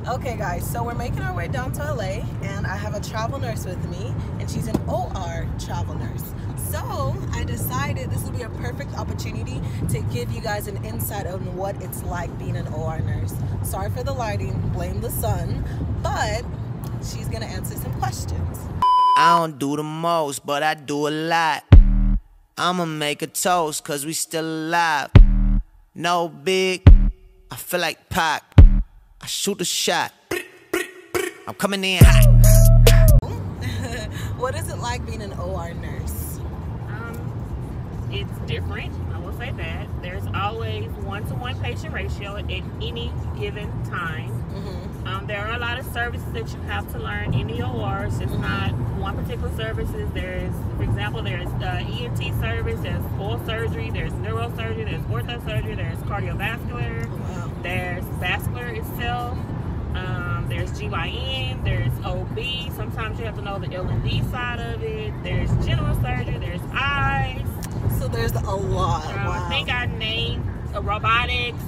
Okay guys, so we're making our way down to LA and I have a travel nurse with me and she's an OR travel nurse. So I decided this would be a perfect opportunity to give you guys an insight on what it's like being an OR nurse. Sorry for the lighting, blame the sun, but she's gonna answer some questions. I don't do the most, but I do a lot. I'ma make a toast, cause we still alive. No big, I feel like Pac. I shoot a shot. I'm coming in hot. What is it like being an OR nurse? It's different, I will say that. There's always 1-to-1 patient ratio at any given time. There are a lot of services that you have to learn in the ORs. It's not one particular services. There's, for example, there's ENT service, there's oral surgery, there's neurosurgery, there's orthosurgery, there's cardiovascular, there's vascular itself, there's GYN, there's OB. Sometimes you have to know the L&D side of it. There's general surgery, there's eyes. So there's a lot. I think I named robotics.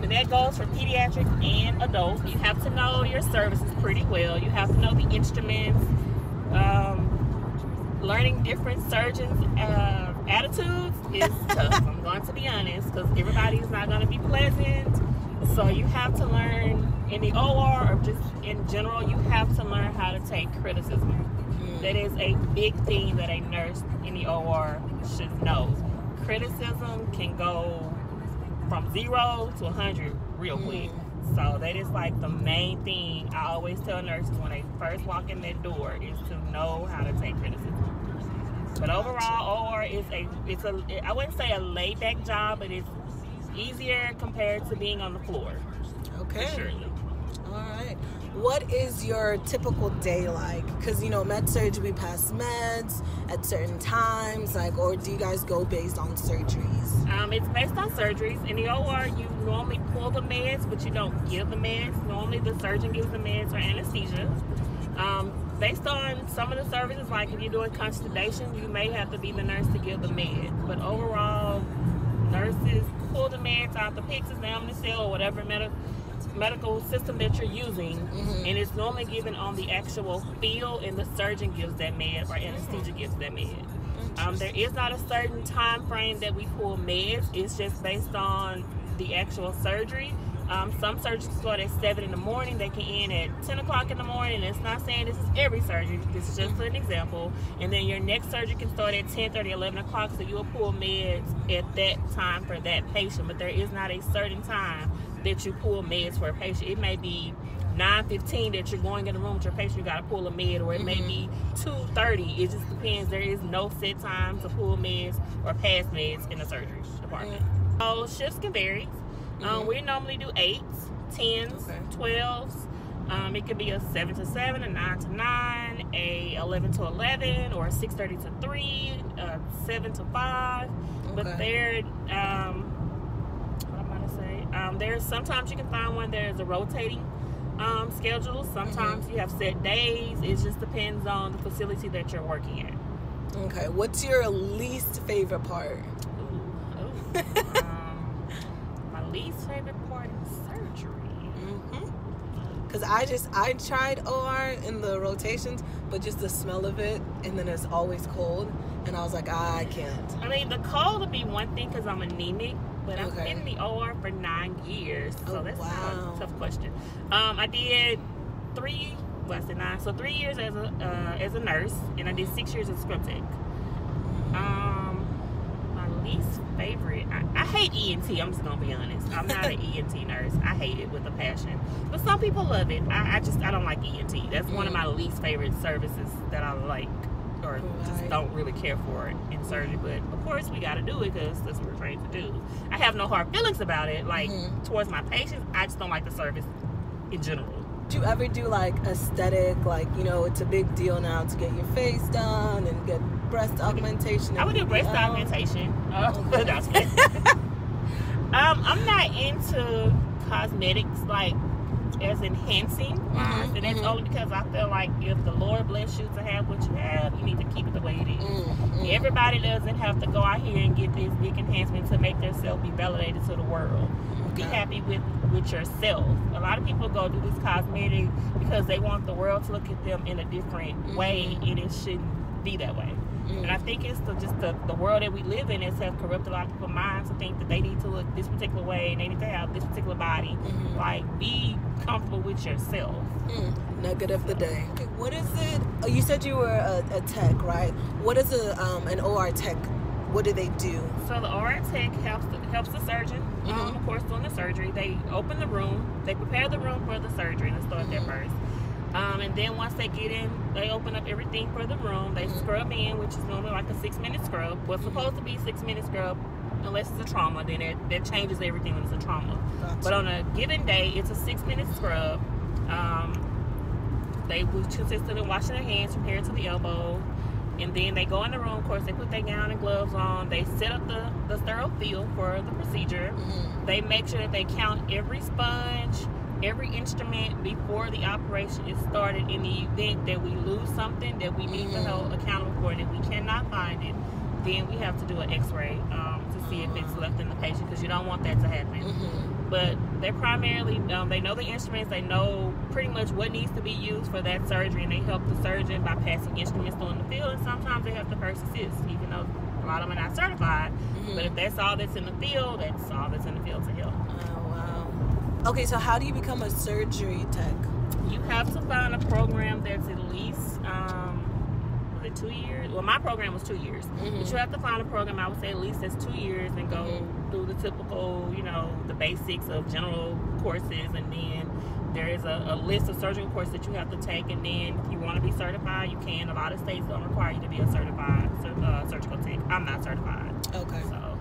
And that goes for pediatric and adult. You have to know your services pretty well. You have to know the instruments. Learning different surgeons' attitudes is tough. I'm going to be honest, because everybody's not going to be pleasant. So you have to learn in the OR, or just in general, you have to learn how to take criticism. That is a big thing that a nurse in the OR should know. Criticism can go from 0 to 100 real quick. So that is like the main thing I always tell nurses when they first walk in that door, is to know how to take criticism. But overall, OR is I wouldn't say a laid back job, but it's easier compared to being on the floor. Okay. Surely. All right. What is your typical day like? Because, you know, med surg, we pass meds at certain times, like, or do you guys go based on surgeries? It's based on surgeries. In the OR, you normally pull the meds, but you don't give the meds. Normally, the surgeon gives the meds or anesthesia. Based on some of the services, like if you're doing constipation, you may have to be the nurse to give the med. But overall, nurses pull the meds out the Pyxis, the Omnicell, or whatever medical system that you're using, and it's normally given on the actual field, and the surgeon gives that med or anesthesia gives that med. There is not a certain time frame that we pull meds. It's just based on the actual surgery. Some surgeries start at 7 in the morning. They can end at 10 o'clock in the morning. It's not saying this is every surgery. This is just an example. And then your next surgery can start at 10:30, 11 o'clock, so you'll pull meds at that time for that patient. But there is not a certain time that you pull meds for a patient. It may be 9:15 that you're going in the room with your patient, you got to pull a med, or it may be 2:30. It just depends. There is no set time to pull meds or pass meds in the surgery department. So shifts can vary. We normally do 8s, 10s, 12s. It could be a 7 to 7, a 9 to 9, a 11 to 11, or a 6:30 to 3, 7 to 5. But there, there's sometimes you can find one there's a rotating schedule. Sometimes you have set days. It just depends on the facility that you're working at. Okay, what's your least favorite part? My least favorite part is surgery. Because I tried OR in the rotations, but just the smell of it, and then it's always cold, and I was like, I can't. I mean, the cold would be one thing because I'm anemic, but I've been in the OR for 9 years, so that's a tough question. I did 3 years as a nurse, and I did 6 years as scrub tech. My least favorite, I hate ENT. I'm just gonna be honest. I'm not an ENT nurse. I hate it with a passion, but some people love it. I don't like ENT. That's one of my least favorite services that I like, or just don't really care for it in surgery. But of course we got to do it because that's what we're trained to do. I have no hard feelings about it, like towards my patients. I just don't like the service in general. Do you ever do like aesthetic, like, you know, it's a big deal now to get your face done and get breast augmentation? I would do breast augmentation. I'm not into cosmetics, like as enhancing, and that's only because I feel like if the Lord bless you to have what you have, you need to keep it the way it is. Everybody doesn't have to go out here and get this big enhancement to make themselves be validated to the world. Be happy with yourself. A lot of people go do this cosmetic because they want the world to look at them in a different way, and it shouldn't be that way. And I think it's just the world that we live in has corrupted a lot of people's minds to think that they need to look this particular way and they need to have this particular body. Like, be comfortable with yourself. Nugget of the day. Okay, what is it? Oh, you said you were a tech, right? What is an OR tech? What do they do? So the OR tech helps the surgeon, of course, doing the surgery. They open the room. They prepare the room for the surgery. Let's start there first. And then once they get in, they open up everything for the room. They scrub in, which is normally like a 6-minute scrub. What's supposed to be 6-minute scrub, unless it's a trauma, then that changes everything when it's a trauma. But on a given day, it's a 6-minute scrub. They will consist of washing their hands from here to the elbow. And then they go in the room. Of course, they put their gown and gloves on. They set up the sterile field for the procedure. They make sure that they count every sponge, every instrument before the operation is started. In the event that we lose something that we need to hold accountable for, and if we cannot find it, then we have to do an x-ray to see if it's left in the patient, because you don't want that to happen. But they're primarily, they know the instruments, they know pretty much what needs to be used for that surgery, and they help the surgeon by passing instruments on the field, and sometimes they help the first assist, even though a lot of them are not certified. But if that's all that's in the field, that's all that's in the field to help. Okay, so how do you become a surgery tech? You have to find a program that's at least, was it 2 years? Well, my program was 2 years. But you have to find a program, I would say at least that's 2 years, and go through the typical, the basics of general courses. And then there is a list of surgical courses that you have to take. And then if you want to be certified, you can. A lot of states don't require you to be a certified surgical tech. I'm not certified. Okay. So.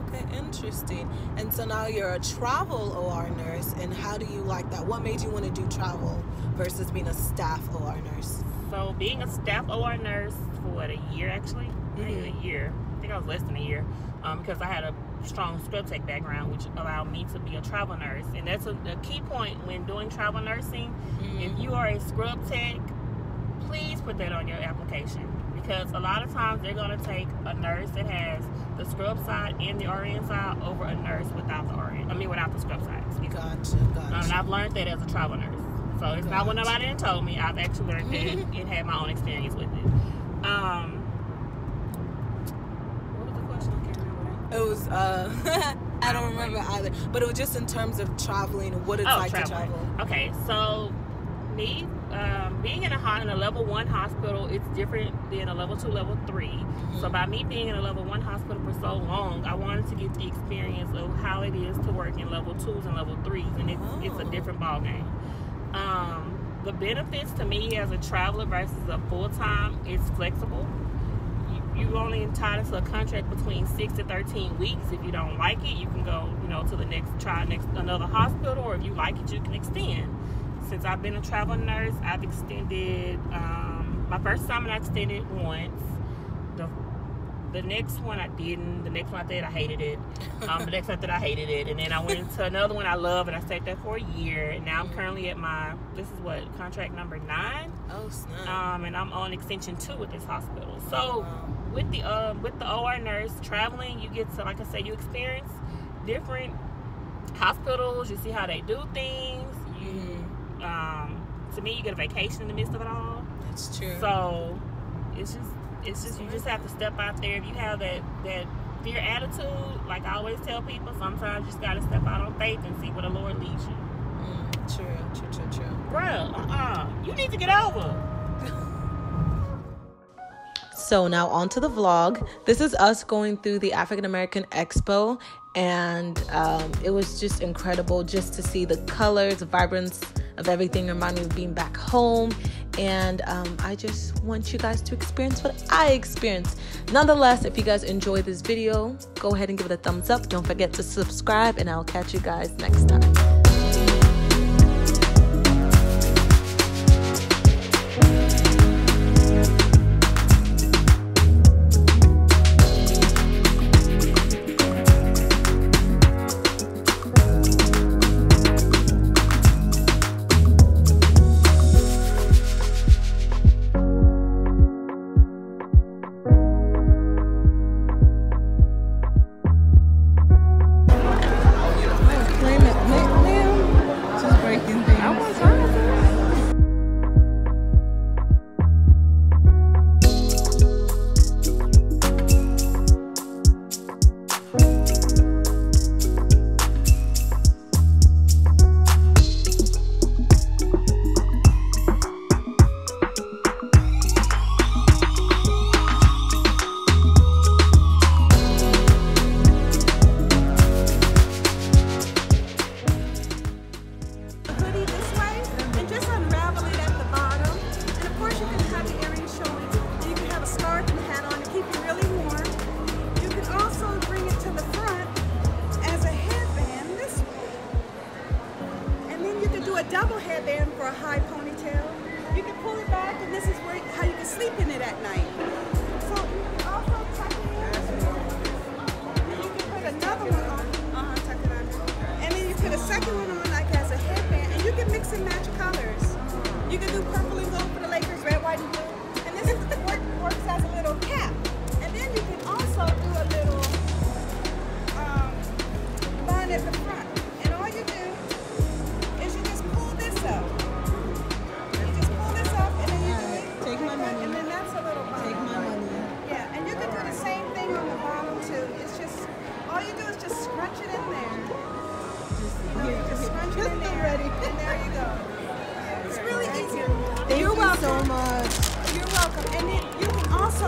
Okay, interesting. And so now you're a travel OR nurse, and how do you like that? What made you want to do travel versus being a staff OR nurse? So being a staff OR nurse for a year, actually? Not even a year. I think I was less than a year, because I had a strong scrub tech background, which allowed me to be a travel nurse. And that's a key point when doing travel nursing. If you are a scrub tech, please put that on your application, because a lot of times they're going to take a nurse that has the scrub side and the RN side over a nurse without without the scrub side. Gotcha. And I've learned that as a travel nurse. So it's not what nobody done told me. I've actually learned that and had my own experience with it. What was the question? I can't remember. It was, I don't remember either. But it was just in terms of traveling, what it's like to travel. Okay, so me, being in a level 1 hospital, it's different than a level 2, level 3. So by me being in a level 1 hospital for so long, I wanted to get the experience of how it is to work in level 2s and level 3s, and it's a different ball game. The benefits to me as a traveler versus a full-time is flexible. You only entitled to a contract between 6 to 13 weeks. If you don't like it, you can go, to the another hospital, or if you like it, you can extend. Since I've been a travel nurse, I've extended, my first assignment I extended once. The next one I didn't. The next one I did, I hated it. The next one I did, I hated it. And then I went to another one I love, and I stayed there for a year. And now I'm currently at contract number 9. Oh, snap. And I'm on extension 2 with this hospital. So with the OR nurse traveling, you get to, like I said, you experience different hospitals. You see how they do things. To me, you get a vacation in the midst of it all. That's true. So it's just you just have to step out there. If you have that fear attitude, like I always tell people, sometimes you just gotta step out on faith and see where the Lord leads you. True. Bruh, you need to get over. So now on to the vlog. This is us going through the African American Expo, and it was just incredible just to see the colors, the vibrance of everything. Remind me of being back home, and I just want you guys to experience what I experienced. Nonetheless, if you guys enjoyed this video, go ahead and give it a thumbs up. Don't forget to subscribe, and I'll catch you guys next time. do a double headband for a high ponytail. You can pull it back, and this is where how you can sleep in it at night. So you can also tuck it in. And you can put another one on. Tuck it under. And then you put a second one on like as a headband, and you can mix and match colors. You can do purple and gold for the Lakers, red, white, and blue. And this is works as a little cap. And then you can also do a little bun at the front. And all you do is you just pull this up. You just pull this up, and then you do it. Take my money. And then that's a little bun. Take my money. Yeah, and you can do the same thing on the bottom too. It's just, all you do is just scrunch it in there. You just scrunch it in there. Ready. And there you go. It's really easy. Thank You're you welcome. so much. You're welcome. And then you can also